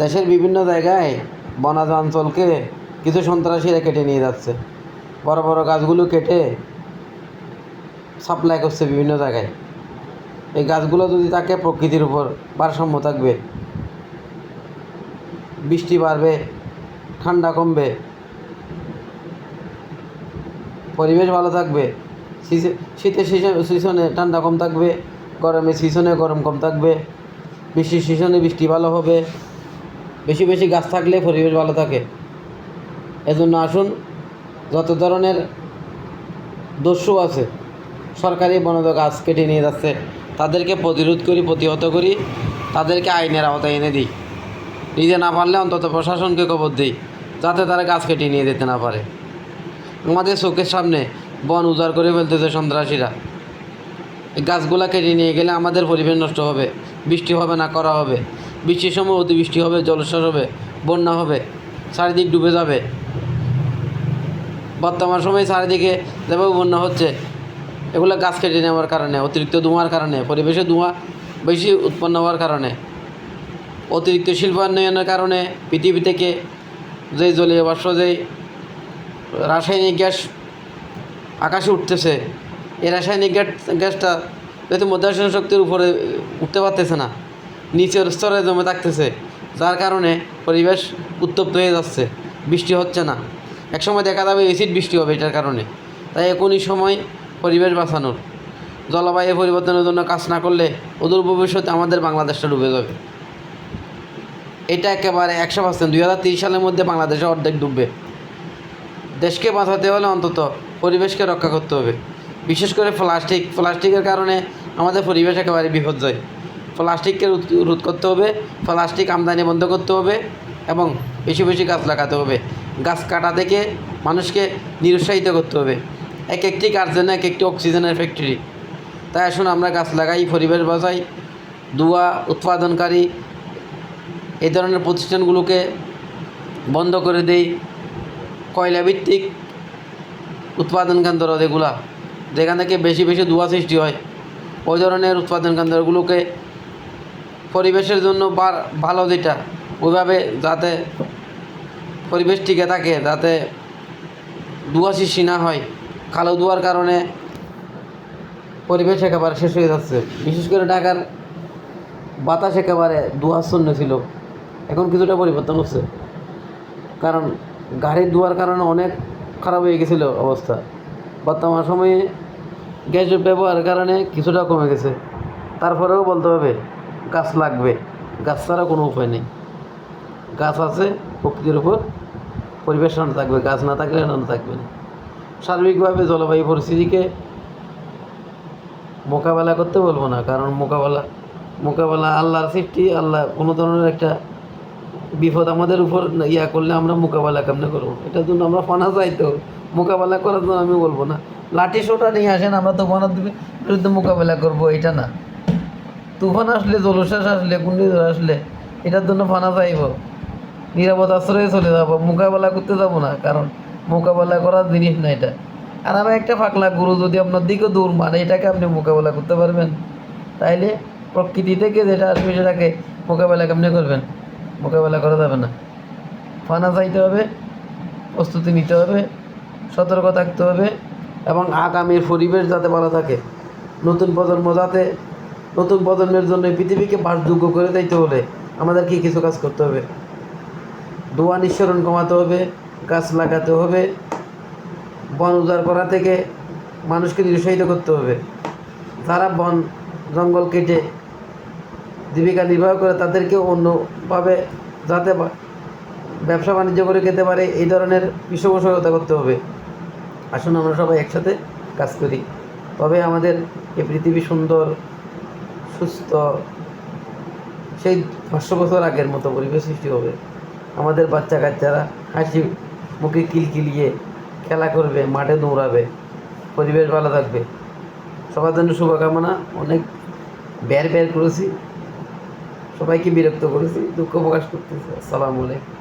দেশের বিভিন্ন জায়গায় বনাজ অঞ্চলকে কিছু সন্ত্রাসীরা কেটে নিয়ে যাচ্ছে। বড় বড় গাছগুলো কেটে সাপ্লাই করছে বিভিন্ন জায়গায়। এই গাছগুলো যদি থাকে, প্রকৃতির উপর ভারসাম্য থাকবে, বৃষ্টি বাড়বে, ঠান্ডা কমবে, পরিবেশ ভালো থাকবে। শীতের সিজনে ঠান্ডা কম থাকবে, গরমের সিজনে গরম কম থাকবে, বৃষ্টির সিজনে বৃষ্টি ভালো হবে। বেশি বেশি গাছ থাকলে পরিবেশ ভালো থাকে। এজন্য আসুন, যত ধরনের দস্যু আছে সরকারি বনজ গাছ কেটে নিয়ে যাচ্ছে, তাদেরকে প্রতিরোধ করি, প্রতিহত করি, তাদেরকে আইনের আওতায় এনে দিই। নিজে না পারলে অন্তত প্রশাসনকে খবর দিই, যাতে তারা গাছ কেটে নিয়ে যেতে না পারে। আমাদের চোখের সামনে বন উজাড় করে ফেলতেছে সন্ত্রাসীরা। এই গাছগুলা কেটে নিয়ে গেলে আমাদের পরিবেশ নষ্ট হবে, বৃষ্টি হবে না, করা হবে। বৃষ্টির সময় অতিবৃষ্টি হবে, জলোচ্ছ্বাস হবে, বন্যা হবে, চারিদিক ডুবে যাবে। বর্তমান সময়ে চারিদিকে যেভাবে বন্যা হচ্ছে, এগুলো গাছ কেটে নেওয়ার কারণে, অতিরিক্ত ধোঁয়ার কারণে, পরিবেশে ধোঁয়া বেশি উৎপন্ন হওয়ার কারণে, অতিরিক্ত শিল্পায়নের কারণে পৃথিবী থেকে যে জলীয় বাষ্প, যেই রাসায়নিক গ্যাস আকাশে উঠতেছে, এই রাসায়নিক গ্যাসটা যেহেতু মাধ্যাকর্ষণ শক্তির উপরে উঠতে পারতেছে না, নিচের স্তরে জমে থাকতেছে, যার কারণে পরিবেশ উত্তপ্ত হয়ে যাচ্ছে, বৃষ্টি হচ্ছে না। একসময় দেখা যাবে অ্যাসিড বৃষ্টি হবে এটার কারণে। তাই এখনই সময় পরিবেশ বাঁচানোর। জলবায়ু পরিবর্তনের জন্য কাজ না করলে অদূর ভবিষ্যতে আমাদের বাংলাদেশটা ডুবে যাবে। এটা একেবারে 100%। 2030 সালের মধ্যে বাংলাদেশে অর্ধেক ডুববে। দেশকে বাঁচাতে হলে অন্তত পরিবেশকে রক্ষা করতে হবে। বিশেষ করে প্লাস্টিকের কারণে আমাদের পরিবেশ একেবারে বিপর্যয়। প্লাস্টিককে রোধ করতে হবে, প্লাস্টিক আমদানি বন্ধ করতে হবে এবং বেশি বেশি গাছ লাগাতে হবে। গাছ কাটা থেকে মানুষকে নিরুৎসাহিত করতে হবে। এক একটি গাছ যেন এক একটি অক্সিজেনের ফ্যাক্টরি। তাই আসুন আমরা গাছ লাগাই, পরিবেশ বাঁচাই। ধোঁয়া উৎপাদনকারী এই ধরনের প্রতিষ্ঠানগুলোকে বন্ধ করে দেই। কয়লাভিত্তিক উৎপাদন কেন্দ্র যেগুলা, যেখান থেকে বেশি বেশি ধোঁয়া সৃষ্টি হয়, ওই ধরনের উৎপাদন কেন্দ্রগুলোকে পরিবেশের জন্য ভালো যেটা, ওইভাবে যাতে পরিবেশ টিকে থাকে, যাতে ধোঁয়া সৃষ্টি না হয়। কালো ধোঁয়ার কারণে পরিবেশ একেবারে শেষ হয়ে যাচ্ছে। বিশেষ করে ঢাকার বাতাস একেবারে ধোঁয়াচ্ছন্ন ছিল, এখন কিছুটা পরিবর্তন হচ্ছে। কারণ গাড়ির ধোঁয়ার কারণে অনেক খারাপ হয়ে গেছিলো অবস্থা। বর্তমান সময়ে গ্যাসের ব্যবহারের কারণে কিছুটা কমে গেছে। তারপরেও বলতে হবে গাছ লাগবে, গাছ ছাড়া কোনো উপায় নেই। গাছ আছে, প্রকৃতির উপর পরিবেশ শান্ত থাকবে, গাছ না থাকলে শান্ত থাকবে না। সার্বিকভাবে জলবায়ু পরিস্থিতিকে মোকাবেলা করতে বলবো না, কারণ মোকাবেলা আল্লাহর সৃষ্টি। আল্লাহ কোনো ধরনের একটা বিপদ আমাদের উপর করলে আমরা মোকাবেলা কেমনে করবো? এটার জন্য আমরা ফানা চাইতো, মোকাবেলা করার জন্য আমি বলবো না লাঠি সোটা নিয়ে আসেন আমরা তুফানের বিরুদ্ধে মোকাবেলা করবো, এটা না। তুফান আসলে, জলোচ্ছ্বাস আসলে, ঘূর্ণিঝড় আসলে এটার জন্য ফানা চাইব, নিরাপদ আশ্রয়ে চলে যাবো, মোকাবেলা করতে যাবো না, কারণ মোকাবেলা করার জিনিস না এটা। আর আমি একটা ফাঁকলা গরু যদি আপনার দিকে দৌড় মানে, এটাকে আপনি মোকাবেলা করতে পারবেন? তাইলে প্রকৃতি থেকে যেটা আসবে সেটাকে মোকাবেলা কেমনি করবেন? মোকাবেলা করা যাবে না। ফানা চাইতে হবে, প্রস্তুতি নিতে হবে, সতর্ক থাকতে হবে এবং আগামীর পরিবেশ যাতে ভালো থাকে, নতুন প্রজন্মের জন্য পৃথিবীকে বাসযোগ্য করে দিতে হলে আমাদের কিছু কাজ করতে হবে। ধোঁয়া নিঃসরণ কমাতে হবে, গাছ লাগাতে হবে, বন উজাড় করা থেকে মানুষকে নিরুৎসাহিত করতে হবে। যারা বন জঙ্গল কেটে জীবিকা নির্বাহ করে তাদেরকে অন্যভাবে যাতে ব্যবসা বাণিজ্য করে খেতে পারে, এই ধরনের পৃষ্ঠপোষকতা করতে হবে। আসুন আমরা সবাই একসাথে কাজ করি, তবে আমাদের এই পৃথিবী সুন্দর, সুস্থ, সেই 500 বছর আগের মতো পরিবেশ সৃষ্টি হবে। আমাদের বাচ্চা কাচ্চারা হাসি মুখে কিলকিলিয়ে খেলা করবে, মাঠে দৌড়াবে, পরিবেশ ভালো থাকবে। সবার জন্য শুভকামনা। অনেক বের করেছি, সবাইকে বিরক্ত করেছি, দুঃখ প্রকাশ করতেছি। আসসালামু আলাইকুম।